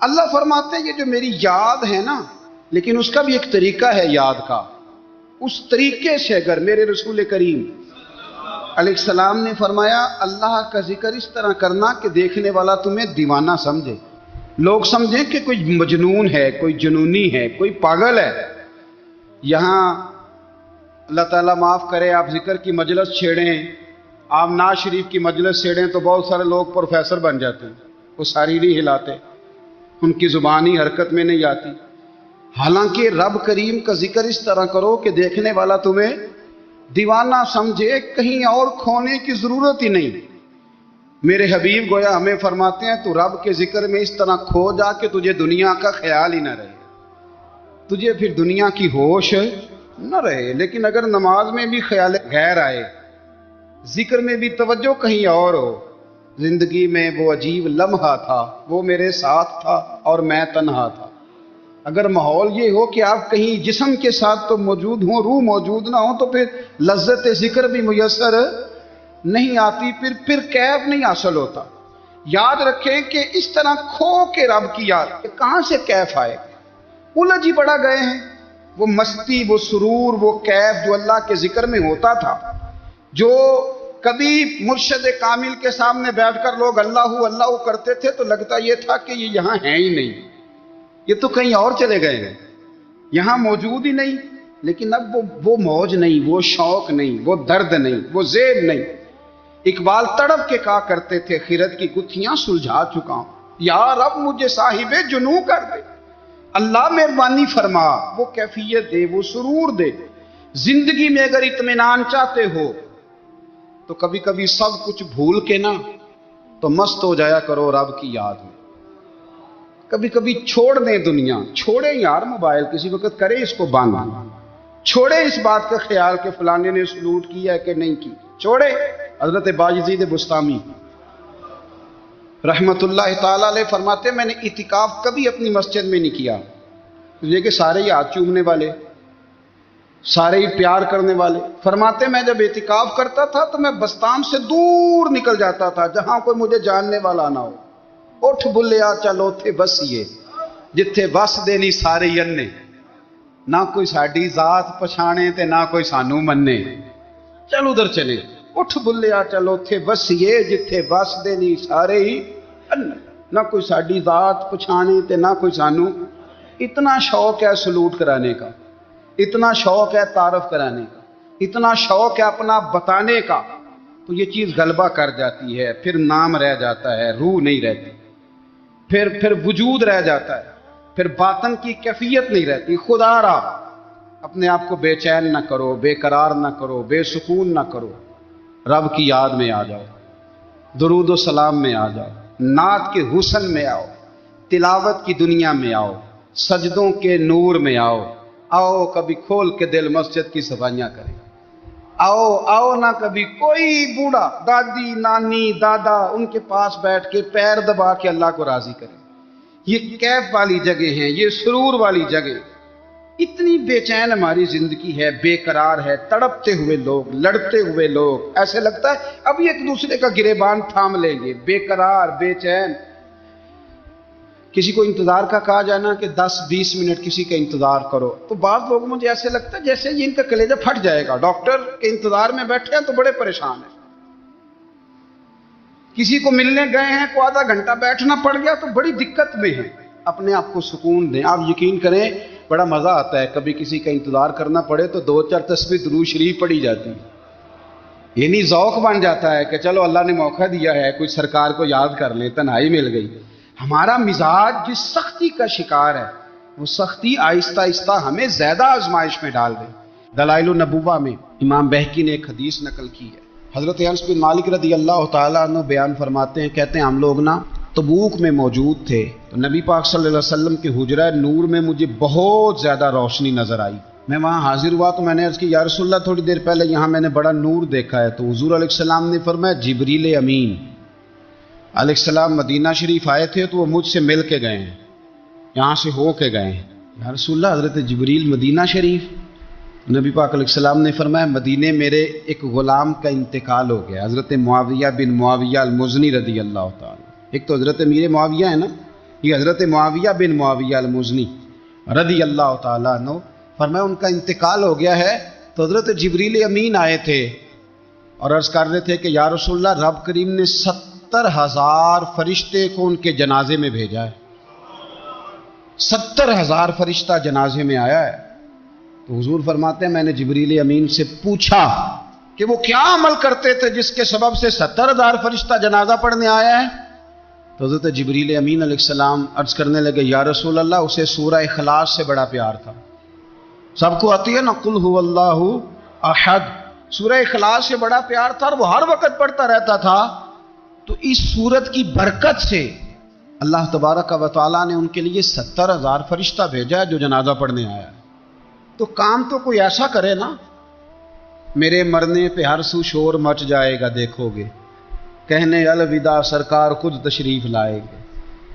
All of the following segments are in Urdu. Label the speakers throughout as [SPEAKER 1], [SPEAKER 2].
[SPEAKER 1] اللہ فرماتے ہیں یہ جو میری یاد ہے نا، لیکن اس کا بھی ایک طریقہ ہے یاد کا، اس طریقے سے اگر میرے رسول کریم علیہ السلام نے فرمایا اللہ کا ذکر اس طرح کرنا کہ دیکھنے والا تمہیں دیوانہ سمجھے، لوگ سمجھیں کہ کوئی مجنون ہے، کوئی جنونی ہے، کوئی پاگل ہے۔ یہاں اللہ تعالیٰ معاف کرے، آپ ذکر کی مجلس چھیڑیں، آپ ناز شریف کی مجلس چھیڑیں تو بہت سارے لوگ پروفیسر بن جاتے ہیں، وہ ساری نہیں ہلاتے، ان کی زبان ہی حرکت میں نہیں آتی۔ حالانکہ رب کریم کا ذکر اس طرح کرو کہ دیکھنے والا تمہیں دیوانہ سمجھے، کہیں اور کھونے کی ضرورت ہی نہیں۔ میرے حبیب گویا ہمیں فرماتے ہیں تو رب کے ذکر میں اس طرح کھو جا کہ تجھے دنیا کا خیال ہی نہ رہے، تجھے پھر دنیا کی ہوش نہ رہے۔ لیکن اگر نماز میں بھی خیال غیر آئے، ذکر میں بھی توجہ کہیں اور ہو، زندگی میں وہ عجیب لمحہ تھا، وہ میرے ساتھ تھا اور میں تنہا تھا۔ اگر ماحول یہ ہو کہ آپ کہیں جسم کے ساتھ تو موجود ہوں، روح موجود نہ ہو، تو پھر لذت ذکر بھی میسر نہیں آتی، پھر کیف نہیں حاصل ہوتا۔ یاد رکھیں کہ اس طرح کھو کے رب کی یاد کہاں سے کیف آئے؟ الجھ ہی بڑا گئے ہیں۔ وہ مستی، وہ سرور، وہ کیف جو اللہ کے ذکر میں ہوتا تھا، جو کبھی مرشد کامل کے سامنے بیٹھ کر لوگ اللہ اللہ کرتے تھے تو لگتا یہ تھا کہ یہ یہاں ہیں ہی نہیں، یہ تو کہیں اور چلے گئے ہیں، یہاں موجود ہی نہیں۔ لیکن اب وہ موج نہیں، وہ شوق نہیں، وہ درد نہیں، وہ زیب نہیں۔ اقبال تڑپ کے کہا کرتے تھے خیرت کی گتھیاں سلجھا چکا ہوں، یا رب مجھے صاحب جنوں کر دے، اللہ مہربانی فرما، وہ کیفیت دے، وہ سرور دے۔ زندگی میں اگر اطمینان چاہتے ہو تو کبھی کبھی سب کچھ بھول کے نا تو مست ہو جایا کرو رب کی یاد میں۔ کبھی کبھی چھوڑ دیں دنیا، چھوڑیں یار موبائل، کسی وقت کریں اس کو بند، چھوڑیں اس بات کا خیال کہ فلانے نے سلوٹ کیا ہے کہ نہیں کی، چھوڑیں۔ حضرت باجزید بستامی رحمت اللہ تعالیٰ علیہ فرماتے میں نے اعتکاف کبھی اپنی مسجد میں نہیں کیا، یہ کہ سارے ہی ہاتھ چومنے والے، سارے ہی پیار کرنے والے۔ فرماتے میں جب اعتکاف کرتا تھا تو میں بستام سے دور نکل جاتا تھا جہاں کوئی مجھے جاننے والا نہ ہو۔ اٹھ بلیا چلو تھے بسیے جتھے بس دینی سارے اننے، نہ کوئی ساڈی ذات پچھانے تے نہ کوئی سانو مننے، چل ادھر چلے۔ اٹھ بلیا چلو تھے بسیے جتھے بس دینی سارے ہی اننے، نہ کوئی ساڈی ذات پچھانے تے نہ کوئی سانو۔ اتنا شوق ہے سلوٹ کرانے کا، اتنا شوق ہے تعارف کرانے کا، اتنا شوق ہے اپنا بتانے کا، تو یہ چیز غلبہ کر جاتی ہے، پھر نام رہ جاتا ہے، روح نہیں رہتی، پھر وجود رہ جاتا ہے، پھر باطن کی کیفیت نہیں رہتی۔ خدا را اپنے آپ کو بے چین نہ کرو، بے قرار نہ کرو، بے سکون نہ کرو، رب کی یاد میں آ جاؤ، درود و سلام میں آ جاؤ، نعت کے حسن میں آؤ، تلاوت کی دنیا میں آؤ، سجدوں کے نور میں آؤ۔ آؤ کبھی کھول کے دل مسجد کی صفائیاں کریں، آؤ نہ کبھی کوئی بوڑھا، دادی، نانی، دادا ان کے پاس بیٹھ کے پیر دبا کے اللہ کو راضی کریں۔ یہ کیف والی جگہ ہیں، یہ سرور والی جگہ۔ اتنی بے چین ہماری زندگی ہے، بے قرار ہے، تڑپتے ہوئے لوگ، لڑتے ہوئے لوگ، ایسے لگتا ہے ابھی ایک دوسرے کا گریبان تھام لیں گے، بے قرار، بے چین۔ کسی کو انتظار کا کہا جانا کہ 10-20 منٹ کسی کا انتظار کرو تو بعض لوگ مجھے ایسے لگتا ہے جیسے یہ ان کا کلیجہ پھٹ جائے گا، ڈاکٹر کے انتظار میں بیٹھے ہیں تو بڑے پریشان ہیں۔ کسی کو ملنے گئے ہیں کو آدھا گھنٹہ بیٹھنا پڑ گیا تو بڑی دقت میں ہے۔ اپنے آپ کو سکون دیں۔ آپ یقین کریں بڑا مزہ آتا ہے، کبھی کسی کا انتظار کرنا پڑے تو 2-4 تسبیح درود شریف پڑھی جاتی ہے، یعنی ذوق بن جاتا ہے کہ چلو اللہ نے موقع دیا ہے، کوئی سرکار کو یاد کر لیں، تنہائی مل گئی۔ ہمارا مزاج جس سختی کا شکار ہے وہ سختی آہستہ آہستہ ہمیں زیادہ آزمائش میں ڈال دے۔ دلائل النبوہ میں امام بہقی نے ایک حدیث نقل کی ہے، حضرت انس بن مالک رضی اللہ تعالیٰ عنہ بیان فرماتے ہیں، کہتے ہیں ہم لوگ نا تبوک میں موجود تھے تو نبی پاک صلی اللہ علیہ وسلم کے حجرہ نور میں مجھے بہت زیادہ روشنی نظر آئی۔ میں وہاں حاضر ہوا تو میں نے عرض کی یا رسول اللہ تھوڑی دیر پہلے یہاں میں نے بڑا نور دیکھا ہے، تو حضور علیہ السلام نے فرمایا جبریل امین علیہ السلام مدینہ شریف آئے تھے تو وہ مجھ سے مل کے گئے ہیں، یہاں سے ہو کے گئے ہیں۔ یا رسول اللہ حضرت جبریل مدینہ شریف؟ نبی پاک علیہ السلام نے فرمایا مدینے میرے ایک غلام کا انتقال ہو گیا، حضرت معاویہ بن معاویہ المزنی رضی اللہ تعالیٰ۔ ایک تو حضرت امیر معاویہ ہے نا، یہ حضرت معاویہ بن معاویہ المزنی رضی اللہ تعالیٰ عنہ، فرمایا ان کا انتقال ہو گیا ہے تو حضرت جبریل امین آئے تھے اور عرض کر رہے تھے کہ یا رسول اللہ، رب کریم نے 70,000 فرشتے کو ان کے جنازے میں بھیجا ہے، 70,000 فرشتہ جنازے میں آیا ہے۔ تو حضور فرماتے ہیں میں نے جبریل امین سے پوچھا کہ وہ کیا عمل کرتے تھے جس کے سبب سے 70,000 فرشتہ جنازہ پڑھنے آیا ہے؟ تو حضرت جبریل امین علیہ السلام عرض کرنے لگے یا رسول اللہ، اسے سورہ اخلاص سے بڑا پیار تھا۔ سب کو آتی ہے نا قل هو اللہ احد، سورہ اخلاص سے بڑا پیار تھا اور وہ ہر وقت پڑھتا رہتا تھا۔ تو اس سورت کی برکت سے اللہ تبارک و تعالیٰ نے ان کے لیے 70,000 فرشتہ بھیجا ہے جو جنازہ پڑھنے آیا ہے۔ تو کام تو کوئی ایسا کرے نا، میرے مرنے پہ ہر سو شور مچ جائے گا دیکھو گے، کہنے الوداع سرکار خود تشریف لائے گے۔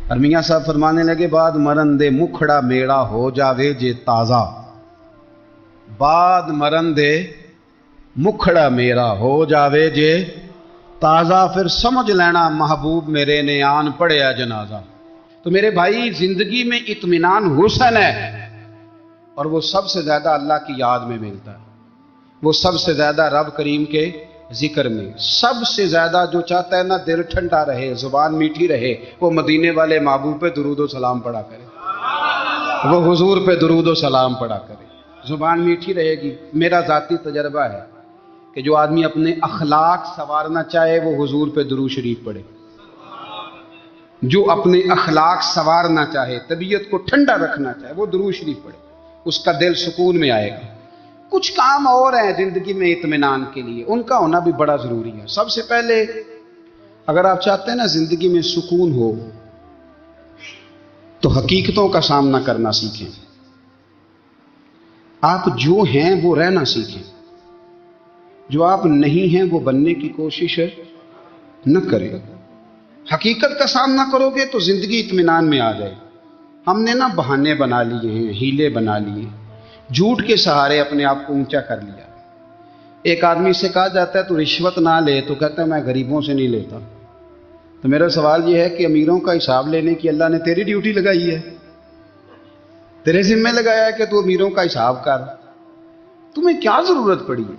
[SPEAKER 1] اور میاں صاحب فرمانے لگے بعد مرن دے مکھڑا میڑا ہو جاوے جے تازہ، بعد مرن دے مکھڑا میرا ہو جاوے جے تازہ، پھر سمجھ لینا محبوب میرے نے آن پڑھیا جنازہ۔ تو میرے بھائی، زندگی میں اطمینان حسن ہے، اور وہ سب سے زیادہ اللہ کی یاد میں ملتا ہے، وہ سب سے زیادہ رب کریم کے ذکر میں، سب سے زیادہ جو چاہتا ہے نا دل ٹھنڈا رہے، زبان میٹھی رہے، وہ مدینے والے محبوب پہ درود و سلام پڑھا کرے، وہ حضور پہ درود و سلام پڑھا کرے، زبان میٹھی رہے گی۔ میرا ذاتی تجربہ ہے کہ جو آدمی اپنے اخلاق سنوارنا چاہے وہ حضور پہ درود شریف پڑھے، جو اپنے اخلاق سنوارنا چاہے، طبیعت کو ٹھنڈا رکھنا چاہے، وہ درود شریف پڑھے، اس کا دل سکون میں آئے گا۔ کچھ کام اور ہیں زندگی میں اطمینان کے لیے، ان کا ہونا بھی بڑا ضروری ہے۔ سب سے پہلے اگر آپ چاہتے ہیں نا زندگی میں سکون ہو تو حقیقتوں کا سامنا کرنا سیکھیں، آپ جو ہیں وہ رہنا سیکھیں، جو آپ نہیں ہیں وہ بننے کی کوشش نہ کریں۔ حقیقت کا سامنا کرو گے تو زندگی اطمینان میں آ جائے۔ ہم نے نا بہانے بنا لیے ہیں، ہیلے بنا لیے، جھوٹ کے سہارے اپنے آپ کو اونچا کر لیا۔ ایک آدمی سے کہا جاتا ہے تو رشوت نہ لے، تو کہتا ہے میں غریبوں سے نہیں لیتا۔ تو میرا سوال یہ ہے کہ امیروں کا حساب لینے کی اللہ نے تیری ڈیوٹی لگائی ہے، تیرے ذمہ لگایا ہے کہ تو امیروں کا حساب کر، تمہیں کیا ضرورت پڑی ہے؟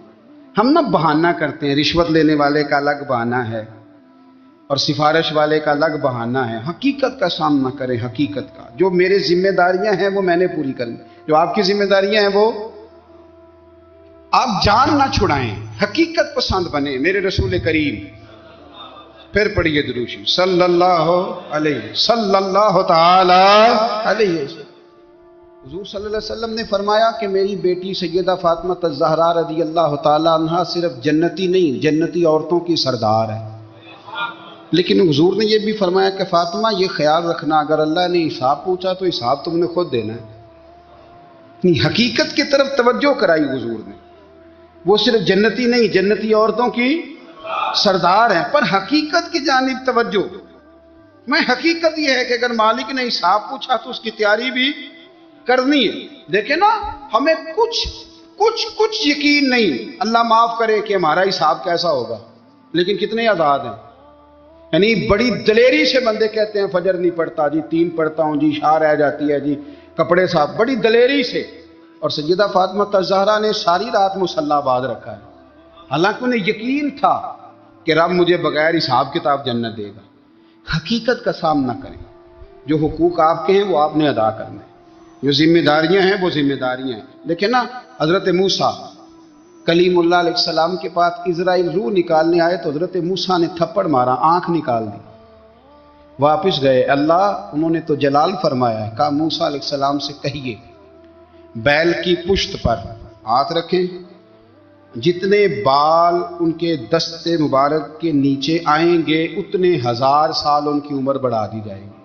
[SPEAKER 1] ہم نا بہانہ کرتے ہیں، رشوت لینے والے کا الگ بہانہ ہے اور سفارش والے کا الگ بہانہ ہے۔ حقیقت کا سامنا کریں، حقیقت کا، جو میرے ذمہ داریاں ہیں وہ میں نے پوری کرنی، جو آپ کی ذمہ داریاں ہیں وہ آپ جان نہ چھڑائیں، حقیقت پسند بنیں۔ میرے رسول کریم، پھر پڑھیے درود شریف صلی اللہ تعالی علیہ وسلم۔ حضور صلی اللہ علیہ وسلم نے فرمایا کہ میری بیٹی سیدہ فاطمہ الزہرا رضی اللہ تعالی عنہا صرف جنتی نہیں، جنتی عورتوں کی سردار ہے۔ لیکن حضور نے یہ بھی فرمایا کہ فاطمہ یہ خیال رکھنا اگر اللہ نے حساب پوچھا تو حساب تم نے خود دینا ہے۔ حقیقت کی طرف توجہ کرائی حضور نے، وہ صرف جنتی نہیں، جنتی عورتوں کی سردار ہیں، پر حقیقت کی جانب توجہ۔ میں حقیقت یہ ہے کہ اگر مالک نے حساب پوچھا تو اس کی تیاری بھی کرنی ہے۔ دیکھیں نا، ہمیں کچھ یقین نہیں، اللہ معاف کرے کہ ہمارا حساب کیسا ہوگا، لیکن کتنے آزاد ہیں۔ یعنی بڑی دلیری سے بندے کہتے ہیں فجر نہیں پڑھتا جی، 3 پڑھتا ہوں جی، شاہ رہ جاتی ہے جی، کپڑے صاحب، بڑی دلیری سے۔ اور سیدہ فاطمہ الزہرا نے ساری رات مصلی باندھ رکھا ہے، حالانکہ انہیں یقین تھا کہ رب مجھے بغیر حساب کتاب جنت دے گا۔ حقیقت کا سامنا کریں، جو حقوق آپ کے ہیں وہ آپ نے ادا کرنا ہے، جو ذمہ داریاں ہیں وہ ذمہ داریاں ہیں۔ دیکھیں نا، حضرت موسیٰ کلیم اللہ علیہ السلام کے پاس اسرائیل روح نکالنے آئے تو حضرت موسیٰ نے تھپڑ مارا، آنکھ نکال دی، واپس گئے۔ اللہ انہوں نے تو جلال فرمایا ہے، کہا موسیٰ علیہ السلام سے کہیے بیل کی پشت پر ہاتھ رکھیں، جتنے بال ان کے دست مبارک کے نیچے آئیں گے اتنے 1000 سال ان کی عمر بڑھا دی جائے گی۔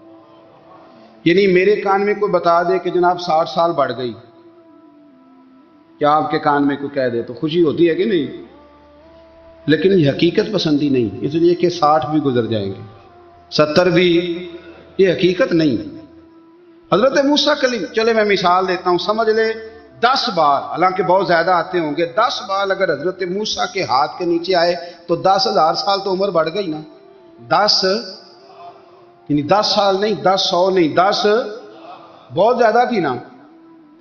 [SPEAKER 1] یعنی میرے کان میں کوئی بتا دے کہ جناب 60 سال بڑھ گئی، کیا آپ کے کان میں کوئی کہہ دے تو خوشی ہوتی ہے کہ نہیں؟ لیکن یہ حقیقت پسندی نہیں، اس لیے کہ 60 بھی گزر جائیں گے، 70 بھی، یہ حقیقت نہیں۔ حضرت موسیٰ کلیم، چلے میں مثال دیتا ہوں، سمجھ لے 10 بال، حالانکہ بہت زیادہ آتے ہوں گے، 10 بال اگر حضرت موسیٰ کے ہاتھ کے نیچے آئے تو 10,000 سال تو عمر بڑھ گئی نا۔ 10 یعنی 10 سال نہیں، 10 100 نہیں، 10 بہت زیادہ تھی نا.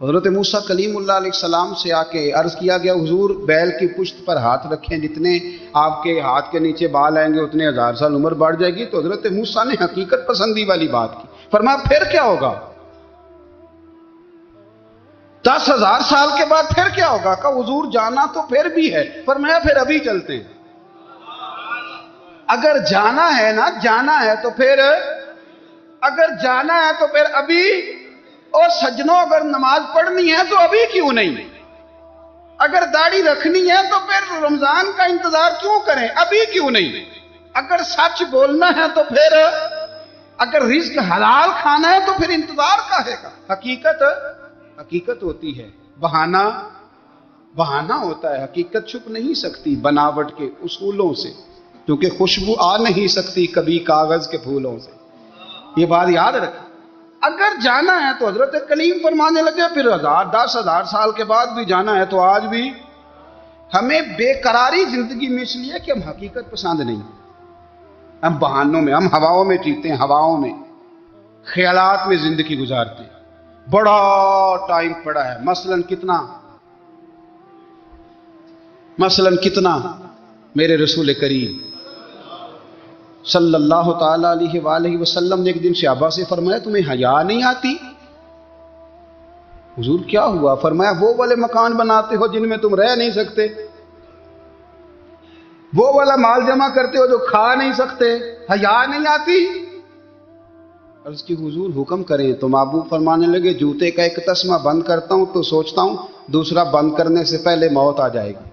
[SPEAKER 1] حضرت موسیٰ کلیم اللہ علیہ السلام سے آ کے عرض کیا گیا حضور بیل کی پشت پر ہاتھ رکھیں، جتنے آپ کے ہاتھ کے نیچے بال آئیں گے اتنے 1000 سال عمر بڑھ جائے گی. تو حضرت موسیٰ نے حقیقت پسندی والی بات کی. فرمایا پھر کیا ہوگا؟ 10,000 سال کے بعد پھر کیا ہوگا؟ کہ حضور جانا تو پھر بھی ہے. فرمایا پھر ابھی چلتے ہیں. اگر جانا ہے نا، جانا ہے تو پھر، اگر جانا ہے تو پھر ابھی. اور سجنوں اگر نماز پڑھنی ہے تو ابھی کیوں نہیں؟ اگر داڑھی رکھنی ہے تو پھر رمضان کا انتظار کیوں کریں؟ ابھی کیوں نہیں؟ اگر سچ بولنا ہے تو پھر، اگر رزق حلال کھانا ہے تو پھر انتظار کاہے کا؟ حقیقت ہوتی ہے، بہانہ ہوتا ہے. حقیقت چھپ نہیں سکتی بناوٹ کے اصولوں سے، کیونکہ خوشبو آ نہیں سکتی کبھی کاغذ کے پھولوں سے. یہ بات یاد رکھیں. اگر جانا ہے تو حضرت کلیم فرمانے لگے پھر 10,000 سال کے بعد بھی جانا ہے. تو آج بھی ہمیں بے قراری زندگی میں اس لیے کہ ہم حقیقت پسند نہیں، ہم بہانوں میں، ہم ہواؤں میں جیتے ہیں، ہواؤں میں، خیالات میں زندگی گزارتے ہیں. بڑا ٹائم پڑا ہے. مثلاً کتنا میرے رسول کریم صلی اللہ تعالی علیہ وآلہ وسلم نے ایک دن صحابہ سے فرمایا تمہیں حیا نہیں آتی؟ حضور کیا ہوا؟ فرمایا وہ والے مکان بناتے ہو جن میں تم رہ نہیں سکتے، وہ والا مال جمع کرتے ہو جو کھا نہیں سکتے، حیا نہیں آتی؟ عرض کی حضور حکم کریں. تو محبوب فرمانے لگے جوتے کا ایک تسمہ بند کرتا ہوں تو سوچتا ہوں دوسرا بند کرنے سے پہلے موت آ جائے گی.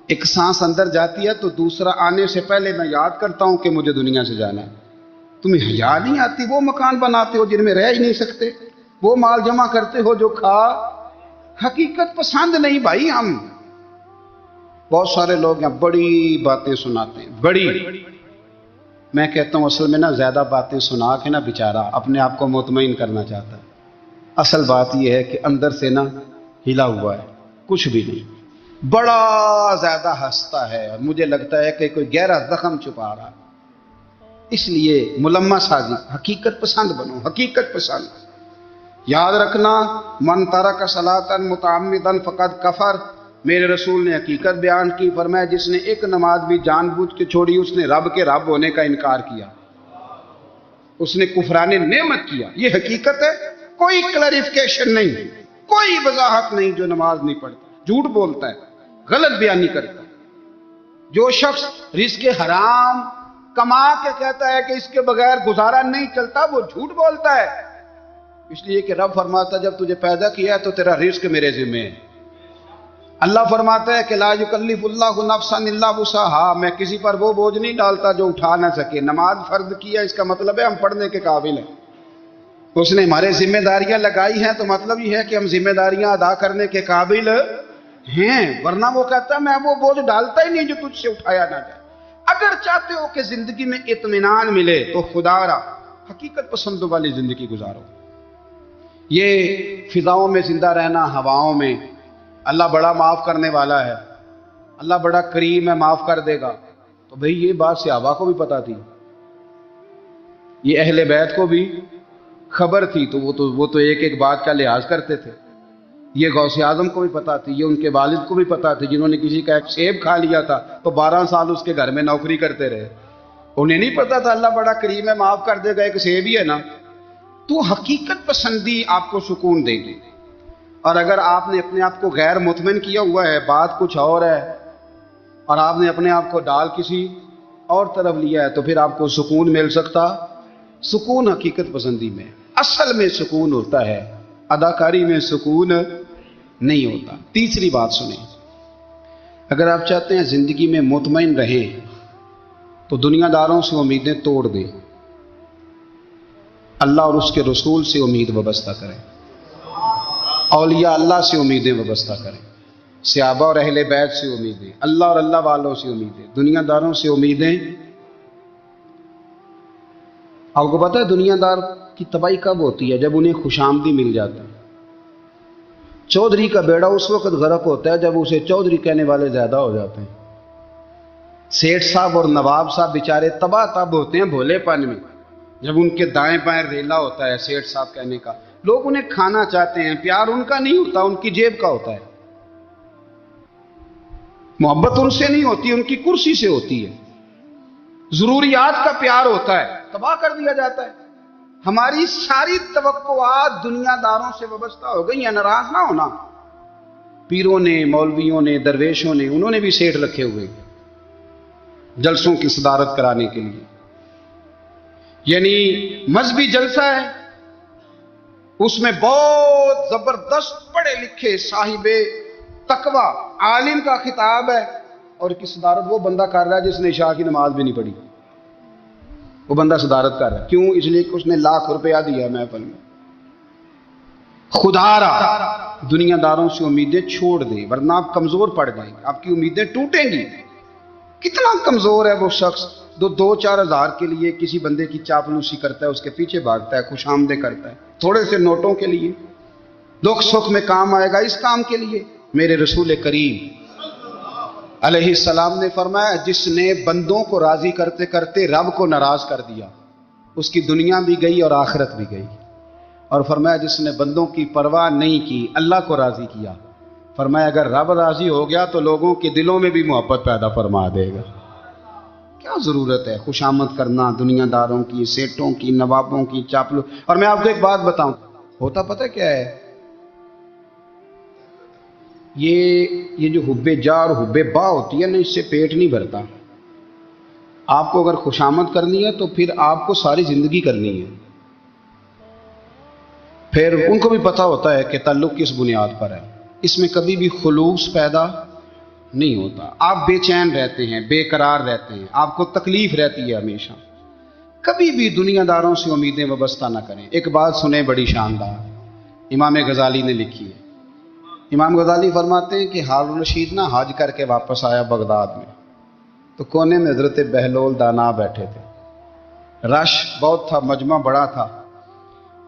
[SPEAKER 1] ایک سانس اندر جاتی ہے تو دوسرا آنے سے پہلے میں یاد کرتا ہوں کہ مجھے دنیا سے جانا ہے. تمہیں حیا نہیں آتی؟ وہ مکان بناتے ہو جن میں رہ ہی نہیں سکتے، وہ مال جمع کرتے ہو جو کھا. حقیقت پسند نہیں بھائی. ہم بہت سارے لوگ ہیں بڑی باتیں سناتے ہیں، بڑی، میں کہتا ہوں اصل میں نا زیادہ باتیں سنا کے نا بیچارہ اپنے آپ کو مطمئن کرنا چاہتا ہے. اصل بات یہ ہے کہ اندر سے نا ہلا ہوا ہے، کچھ بھی نہیں، بڑا زیادہ ہنستا ہے اور مجھے لگتا ہے کہ کوئی گہرا زخم چھپا رہا. اس لیے ملمہ سازی، حقیقت پسند بنو، حقیقت پسند. یاد رکھنا من ترک صلاۃ متعمدا فقد کفر. میرے رسول نے حقیقت بیان کی. فرمایا جس نے ایک نماز بھی جان بوجھ کے چھوڑی اس نے رب کے رب ہونے کا انکار کیا، اس نے کفران نعمت کیا. یہ حقیقت ہے، کوئی کلیریفیکیشن نہیں، کوئی وضاحت نہیں. جو نماز نہیں پڑھتا، جھوٹ بولتا ہے، غلط بیانی کرتا ہے. جو شخص رزق حرام کما کے کہتا ہے کہ اس کے بغیر گزارا نہیں چلتا، وہ جھوٹ بولتا ہے. اس لیے کہ رب فرماتا ہے جب تجھے پیدا کیا ہے تو تیرا رزق میرے ذمہ ہے. اللہ فرماتا ہے کہ لا یکلف اللہ نفسا الا وسعہا، میں کسی پر وہ بوجھ نہیں ڈالتا جو اٹھا نہ سکے. نماز فرض کیا اس کا مطلب ہے ہم پڑھنے کے قابل ہیں. اس نے ہمارے ذمہ داریاں لگائی ہیں تو مطلب یہ ہے کہ ہم ذمہ داریاں ادا کرنے کے قابل ہیں. ورنہ وہ کہتا ہے میں وہ بوجھ ڈالتا ہی نہیں جو تجھ سے اٹھایا نہ جائے. اگر چاہتے ہو کہ زندگی میں اطمینان ملے تو خدا را حقیقت پسند والی زندگی گزارو. یہ فضاؤں میں زندہ رہنا، ہواؤں میں، اللہ بڑا معاف کرنے والا ہے، اللہ بڑا کریم ہے، معاف کر دے گا. تو بھئی یہ بات صحابہ کو بھی پتا تھی، یہ اہل بیت کو بھی خبر تھی. تو وہ تو ایک ایک بات کا لحاظ کرتے تھے. یہ غوث اعظم کو بھی پتا تھی، یہ ان کے والد کو بھی پتا تھی جنہوں نے کسی کا ایک سیب کھا لیا تھا تو 12 سال اس کے گھر میں نوکری کرتے رہے. انہیں نہیں پتا تھا اللہ بڑا کریم ہے، معاف کر دے گا، ایک سیب ہی ہے نا. تو حقیقت پسندی آپ کو سکون دے گی. اور اگر آپ نے اپنے آپ کو غیر مطمئن کیا ہوا ہے، بات کچھ اور ہے، اور آپ نے اپنے آپ کو ڈال کسی اور طرف لیا ہے، تو پھر آپ کو سکون مل سکتا. سکون حقیقت پسندی میں، اصل میں سکون ہوتا ہے، اداکاری میں سکون نہیں ہوتا. تیسری بات سنیں، اگر آپ چاہتے ہیں زندگی میں مطمئن رہیں تو دنیا داروں سے امیدیں توڑ دیں، اللہ اور اس کے رسول سے امید وابستہ کریں، اولیاء اللہ سے امیدیں وابستہ کریں، صحابہ اور اہل بیت سے امیدیں، اللہ اور اللہ والوں سے امیدیں، دنیا داروں سے امیدیں. آپ کو پتہ ہے دنیا دار کی تباہی کب ہوتی ہے؟ جب انہیں خوش آمدی مل جاتا ہے. چودھری کا بیڑا اس وقت غرق ہوتا ہے جب اسے چودھری کہنے والے زیادہ ہو جاتے ہیں. سیٹھ صاحب اور نواب صاحب بیچارے تباہ تب ہوتے ہیں بھولے پن میں. جب ان کے دائیں بائیں ریلا ہوتا ہے سیٹھ صاحب کہنے کا، لوگ انہیں کھانا چاہتے ہیں، پیار ان کا نہیں ہوتا، ان کی جیب کا ہوتا ہے، محبت ان سے نہیں ہوتی، ان کی کرسی سے ہوتی ہے، ضروریات کا پیار ہوتا ہے، تباہ کر دیا جاتا ہے۔ ہماری ساری توقعات دنیا داروں سے وابستہ ہو گئی ہیں، ناراض نہ ہونا۔ پیروں نے، مولویوں نے، درویشوں نے، انہوں نے بھی سیٹ رکھے ہوئے جلسوں کی صدارت کرانے کے لیے، یعنی مذہبی جلسہ ہے، اس میں بہت زبردست پڑھے لکھے صاحب تقوی عالم کا خطاب ہے، اور کی صدارت وہ بندہ کر رہا ہے جس نے عشاء کی نماز بھی نہیں پڑھی، وہ بندہ صدارت کر رہا ہے۔ کیوں؟ اس لیے کہ اس نے ₹1,00,000 دیا محفل میں۔ خدا را دنیا داروں سے امیدیں چھوڑ دیں، ورنہ آپ کمزور پڑ جائیں گے، آپ کی امیدیں ٹوٹیں گی۔ کتنا کمزور ہے وہ شخص جو 2-4 ہزار کے لیے کسی بندے کی چاپلوسی کرتا ہے، اس کے پیچھے بھاگتا ہے، خوش آمدیں کرتا ہے، تھوڑے سے نوٹوں کے لیے، دکھ سکھ میں کام آئے گا اس کام کے لیے۔ میرے رسول کریم علیہ السلام نے فرمایا، جس نے بندوں کو راضی کرتے کرتے رب کو ناراض کر دیا، اس کی دنیا بھی گئی اور آخرت بھی گئی۔ اور فرمایا، جس نے بندوں کی پرواہ نہیں کی، اللہ کو راضی کیا، فرمایا اگر رب راضی ہو گیا تو لوگوں کے دلوں میں بھی محبت پیدا فرما دے گا۔ کیا ضرورت ہے خوش آمد کرنا دنیا داروں کی، سیٹوں کی، نوابوں کی، چاپلو۔ اور میں آپ کو ایک بات بتاؤں، ہوتا پتہ کیا ہے؟ یہ جو حب جا اور حب با ہوتی ہے نا، اس سے پیٹ نہیں بھرتا۔ آپ کو اگر خوش آمد کرنی ہے تو پھر آپ کو ساری زندگی کرنی ہے۔ پھر ان کو بھی پتہ ہوتا ہے کہ تعلق کس بنیاد پر ہے، اس میں کبھی بھی خلوص پیدا نہیں ہوتا۔ آپ بے چین رہتے ہیں، بے قرار رہتے ہیں، آپ کو تکلیف رہتی ہے ہمیشہ۔ کبھی بھی دنیا داروں سے امیدیں وابستہ نہ کریں۔ ایک بات سنیں بڑی شاندار، امام غزالی نے لکھی ہے۔ امام غزالی فرماتے ہیں کہ ہارون الرشید نہ حج کر کے واپس آیا بغداد میں، تو کونے میں حضرت بہلول دانا بیٹھے تھے، رش بہت تھا، مجمع بڑا تھا۔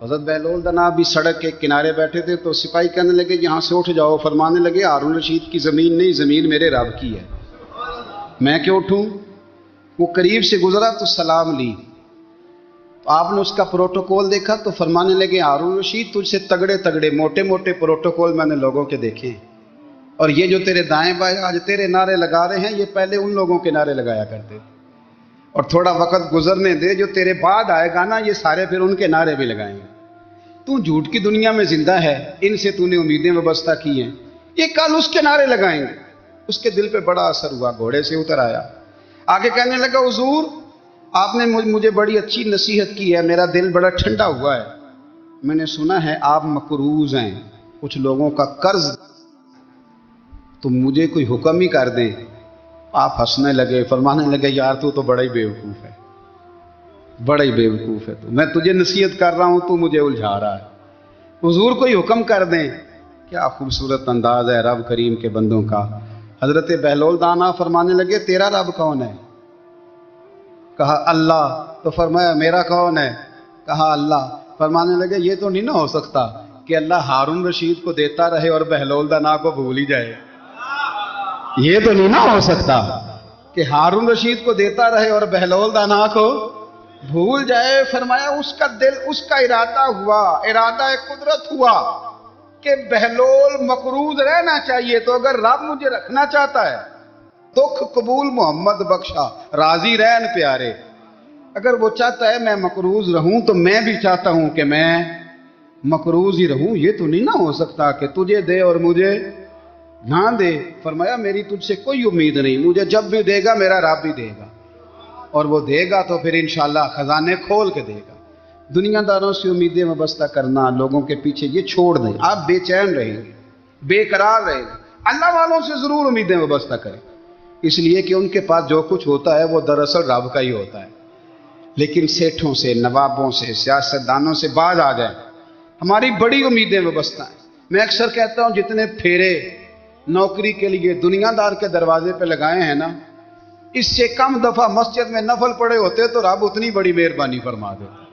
[SPEAKER 1] حضرت بہلول دانا بھی سڑک کے کنارے بیٹھے تھے، تو سپاہی کہنے لگے یہاں سے اٹھ جاؤ۔ فرمانے لگے ہارون الرشید کی زمین نہیں، زمین میرے رب کی ہے، میں کیوں اٹھوں؟ وہ قریب سے گزرا تو سلام لی، تو آپ نے اس کا پروٹوکول دیکھا تو فرمانے لگے ہارون الرشید تجھ سے تگڑے تگڑے موٹے موٹے پروٹوکول میں نے لوگوں کے دیکھے ہیں، اور یہ جو تیرے دائیں بائیں آج تیرے نعرے لگا رہے ہیں، یہ پہلے ان لوگوں کے نعرے لگایا کرتے تھے، اور تھوڑا وقت گزرنے دے، جو تیرے بعد آئے گا نا، یہ سارے پھر ان کے نعرے بھی لگائیں گے۔ تو جھوٹ کی دنیا میں زندہ ہے، ان سے تو نے امیدیں وابستہ کی ہیں، یہ کل اس کے نعرے لگائیں گے۔ اس کے دل پہ بڑا اثر ہوا، گھوڑے سے اتر آیا، آگے کہنے لگا حضور آپ نے مجھے بڑی اچھی نصیحت کی ہے، میرا دل بڑا ٹھنڈا ہوا ہے، میں نے سنا ہے آپ مقروض ہیں، کچھ لوگوں کا قرض، تو مجھے کوئی حکم ہی کر دیں۔ آپ ہنسنے لگے، فرمانے لگے یار تو بڑا ہی بیوقوف ہے، بڑا ہی بیوقوف ہے، تو میں تجھے نصیحت کر رہا ہوں، تو مجھے الجھا رہا ہے، حضور کوئی حکم کر دیں۔ کیا خوبصورت انداز ہے رب کریم کے بندوں کا۔ حضرت بہلول دانا فرمانے لگے تیرا رب کون ہے؟ کہا اللہ۔ تو فرمایا میرا کون ہے؟ کہا اللہ۔ فرمانے لگے یہ تو نہیں نہ ہو سکتا کہ اللہ ہارون رشید کو دیتا رہے اور بہلول دانا کو بھول ہی جائے، یہ تو نہیں نہ ہو سکتا کہ ہارون رشید کو دیتا رہے اور بہلول دانا کو بھول جائے۔ فرمایا اس کا دل، اس کا ارادہ ہوا، ارادہ قدرت ہوا کہ بہلول مقروض رہنا چاہیے، تو اگر رب مجھے رکھنا چاہتا ہے، دکھ قبول محمد بخشا، راضی رہن پیارے، اگر وہ چاہتا ہے میں مقروض رہوں تو میں بھی چاہتا ہوں کہ میں مقروض ہی رہوں، یہ تو نہیں نہ ہو سکتا کہ تجھے دے اور مجھے نہ دے۔ فرمایا میری تجھ سے کوئی امید نہیں، مجھے جب بھی دے گا میرا رب بھی دے گا، اور وہ دے گا تو پھر انشاءاللہ خزانے کھول کے دے گا۔ دنیا داروں سے امیدیں وابستہ کرنا، لوگوں کے پیچھے، یہ چھوڑ دیں، آپ بے چین رہیں گے، بے قرار رہیں گے۔ اللہ والوں سے ضرور امیدیں وابستہ کریں، اس لیے کہ ان کے پاس جو کچھ ہوتا ہے وہ دراصل رب کا ہی ہوتا ہے۔ لیکن سیٹھوں سے، نوابوں سے، سیاستدانوں سے باز آ جائیں، ہماری بڑی امیدیں وابستہ ہیں۔ میں اکثر کہتا ہوں جتنے پھیرے نوکری کے لیے دنیا دار کے دروازے پہ لگائے ہیں نا، اس سے کم دفعہ مسجد میں نفل پڑے ہوتے تو رب اتنی بڑی مہربانی فرما دیتا۔